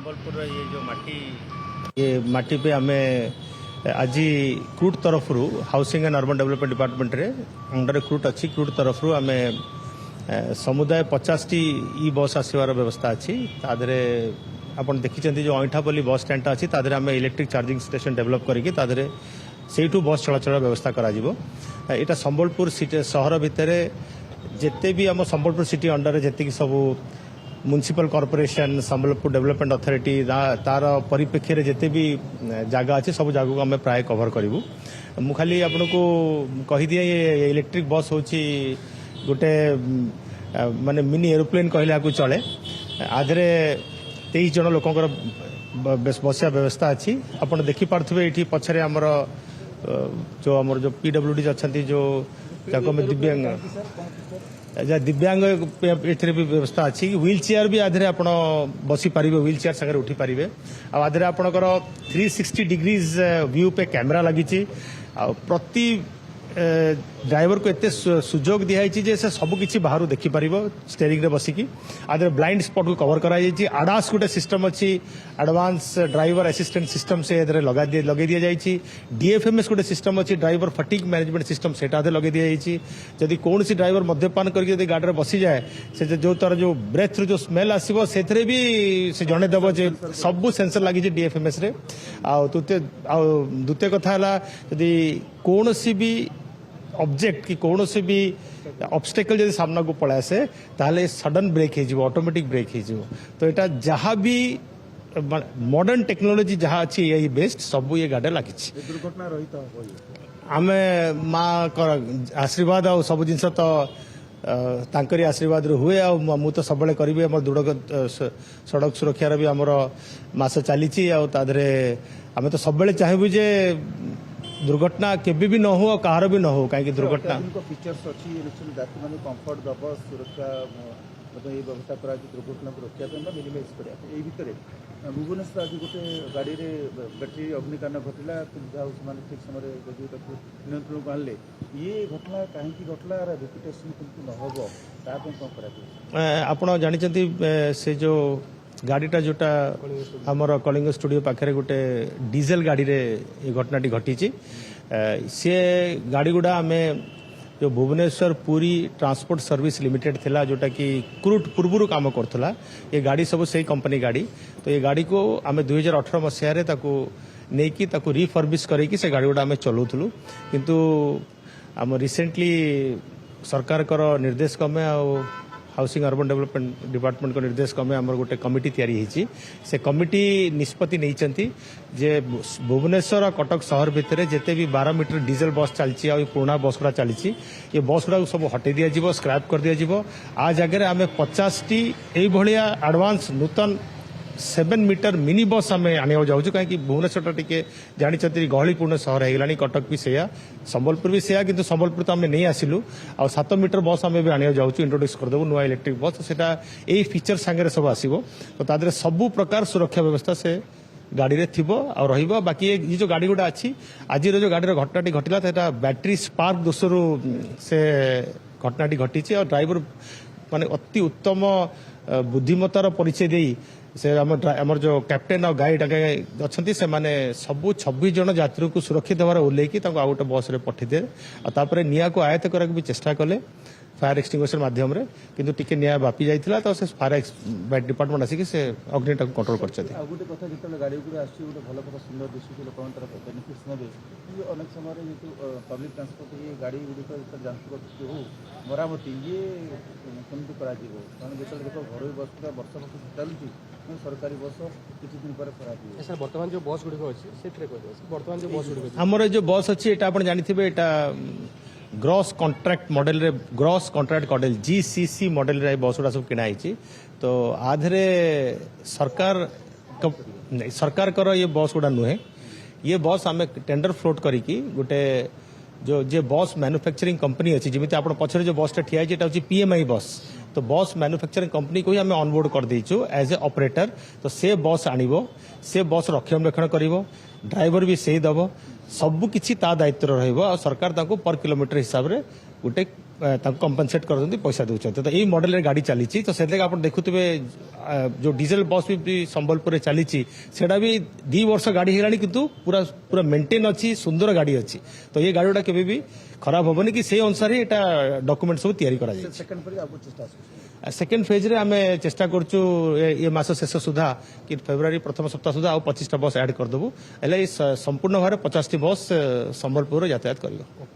संबलपुर ये जो माटी पे आम आज क्रूड तरफ housing and urban development department रे अंडर क्रूड अच्छी क्रूड तरफ आम समुदाय 50 टी ई बस आसवर व्यवस्था अच्छी तादरे आपन देखिछन्ती जो अईठापल्ली बस स्टैंड अच्छी तादरे आम इलेक्ट्रिक चार्जिंग स्टेशन डेवलप करके तादरे सेठू बस चलाचल व्यवस्था करा यहाँ संबलपुर सिटी सहर भितर जिते भी आम संबलपुर सिटी अंडर जी सब municipal corporation Sambalpur development authority तार परिप्रेक्षी में जिते भी जगह अच्छे सब जगह को आम प्राय कवर करूँ मु खाली आपन को कहीदि ये इलेक्ट्रिक बस हूँ गोटे माने मिनी एरोप्लेन कहले आपको चले आधे 23 जन लोकंर बसिया व्यवस्था अच्छी आपड़ देखिपे ये पछरे आमर जो पीडब्ल्यूडी अच्छा जो दिव्यांग दिव्यांग ए भी व्यवस्था अच्छी व्हील चेयर भी आधे आप बसी पारे व्हील चेयर सागर उठी पारे आधे आपणकर 360 डिग्रीज व्यू पे कैमेरा लगी प्रति ड्राइवर को एते सुजोग दिखाई जे से सबकि बाहर देखिपार स्टेयरिंग रे बसिकी आदर ब्लाइंड स्पॉट को कवर कराई आडास गोटे सिस्टम अच्छी एडवांस ड्राइवर असिस्टेंट सिस्टम से लगे दि जाइए डीएफएमएस गोटे सिस्टम अच्छी ड्राइवर फटिक मैनेजमेंट सिस्टम से लगे दि जाइए जदि कौन सी ड्राइवर मद्यपान करके गाड़ी में बसी जाए से जो तार जो ब्रेथ रू जो स्मेल आसो से भी से जनईदेव जे सब सेंसर लगी डीएफएमएस रे द्वितीय कथा यदि कौन सी भी ऑब्जेक्ट कि कौन से भी ऑब्स्टेकल जब सामना को पड़ा से ताले सडन ब्रेक हो ऑटोमेटिक ब्रेक हो तो यहाँ जहाँ भी मॉडर्न टेक्नोलॉजी जहाँ अच्छी यही बेस्ट सब ये गाड़ी लगी दुर्घटना रहित आम माँ आशीर्वाद आ सब जिन तो तांकरी आशीर्वाद हुए मु तो सब करी आम दृढ़ सड़क सुरक्षार भी आमर मास चली आम तो सब चाहबू जे दुर्घटना केबे भी न हो और कहार भी न हो कहीं दुर्घटना फीचर्स अच्छी यात्री मैंने कंफर्ट दब सुरक्षा व्यवस्था करा दुर्घटना को रोकने मिनिमाइज करने भितर भुवनेश्वर आज गोटे गाड़ी में बैटेरी अग्निकांड घटला ठीक समय नियंत्रण को आनले ये घटना कहीं घटला रेपुटेशन केमती न हम कौन कर आप जानते से जो गाड़ीटा जोटा आमर कलिंग स्टूडियो पाखे गोटे डीजेल गाड़ी रे ये घटनाटी घटी सी गाड़ी गुड़ा आम जो Bhubaneswar Puri transport service limited थिला जोटा कि क्रूट पूर्व काम करथला ये गाड़ी सब से कंपनी गाड़ी तो ये गाड़ी को आम 2018 मसीह नहीं रिफर्बिश करके से गाड़ी गुड़ा आम चलाऊलु किंतु आम रिसेंटली सरकार निर्देश क्रमे हाउसिंग अर्बन डेवलपमेंट डिपार्टमेंट को निर्देश क्रमे आम गोटे कमिटी तैयारी से कमिटी निष्पत्ति नहीं जे भुवनेश्वर और कटक सहर भितर जिते भी 12 मीटर डीजेल बस चलती आ पुराना बस गुड़ा चली ये बस गुड़ा सब हटे दिज्व स्क्रैप कर दिज्व आ जगह आम 50 टी यह एडवांस नूतन 7 मीटर मिनी बस आम आने जाऊँ कहीं भुवनेश्वर टी जानते गहलीपूर्ण सहर होगलानी कटक भी सैया संबलपुर भी सैया किंतु संबलपुर तो आम नहीं आसिलु आ 7 मीटर बस आम भी आने जाऊँ इंट्रोड्यूस करदेव नुआ इलेक्ट्रिक बस तो यही फीचर सांगे सब आसो तो तादरे सबू प्रकार सुरक्षा व्यवस्था से गाड़ी रे थिबो और रहिबो बाकी ये जो गाड़ी गुड़ा अच्छी आज जो गाड़ी घटनाटी घटला तो बैटेरी स्पार्क दोषरू से घटनाटी घटी और ड्राइवर माने अति उत्तम बुद्धिमतार परिचय दे से आमर जो कैप्टेन और गाइड अच्छा से माने सबू 26 जन यात्री को सुरक्षित भाव ओल्लैकी आ गोटे बस रे पठेदे और निआ को आयत्त करा भी चेष्टा कले फायर एक्सटिंग्विशर माध्यम रे किंतु टिके निआ बापी जाइथिला तो से फायर डिपार्टमेंट आसिक से अग्निटा को कंट्रोल करछथि आ गोटे कथा जितले गाड़ी गुडी आछि गोटे भलो कथा सुंदर दिसुछि लोकन तरफ बेनिफिट्स नेबे कि अनेक समय रे जो पब्लिक ट्रांसपोर्ट ये गाड़ी गुडी को जांच हो मरामती ये केमती करा जीवो कारण जेतले देखो घर बस पूरा वर्ष चलुछि सरकारी बस किछि दिन पर खराब सर वर्तमान जो बस गुडी अछि सेथरे कहबो वर्तमान जो बस गुडी हमर जो बस अछि एटा आपण जानिथिबे एटा ग्रॉस कॉन्ट्रैक्ट मॉडल रे gross contract model GCC model रे बस गुड़ा सब किना आइछि तो आधरे सरकार कर ये बस गुड़ा नुहे ये बस आम टेंडर फ्लोट करिकी गोटे जो जे बस मैन्युफैक्चरिंग कंपनी अच्छी जमी आप पछरे जो बसटा ठिया है पीएमआई बस तो बस मैन्युफैक्चरिंग कंपनी को ही आम ऑनबोर्ड कर देइछु एज ए ऑपरेटर तो से बस आनिबो से बस रक्षणाबेक्षण करिवो ड्राइवर भी से दबो सबु किछि ता दायित्व रहइबो और सरकार ताको पर किलोमीटर हिसाब रे गोटे कंपनसेट कर पैसा दौरान तो यही मॉडल गाड़ी चली तो से आप देखुवे जो डीजेल बस भी संबलपुर चली सेटा भी 2 वर्ष गाड़ी है किंतु पूरा पूरा मेंटेन अच्छी सुंदर गाड़ी अच्छी तो ये गाड़ी गुड़ा केबे भी खराब होबनी कि से अनुसार एटा डॉक्यूमेंट सब तैयारी करा जाय सेकंड पर आपको चेष्टा सेकेंड फेज रे आमे चेष्टा करछु ये मास शेष सुधा कि फेब्रुआरी प्रथम सप्ताह सुधा 25टा बस ऐड कर देबु एले संपूर्ण भारे 50टी बस संबलपुर यातायात करियो।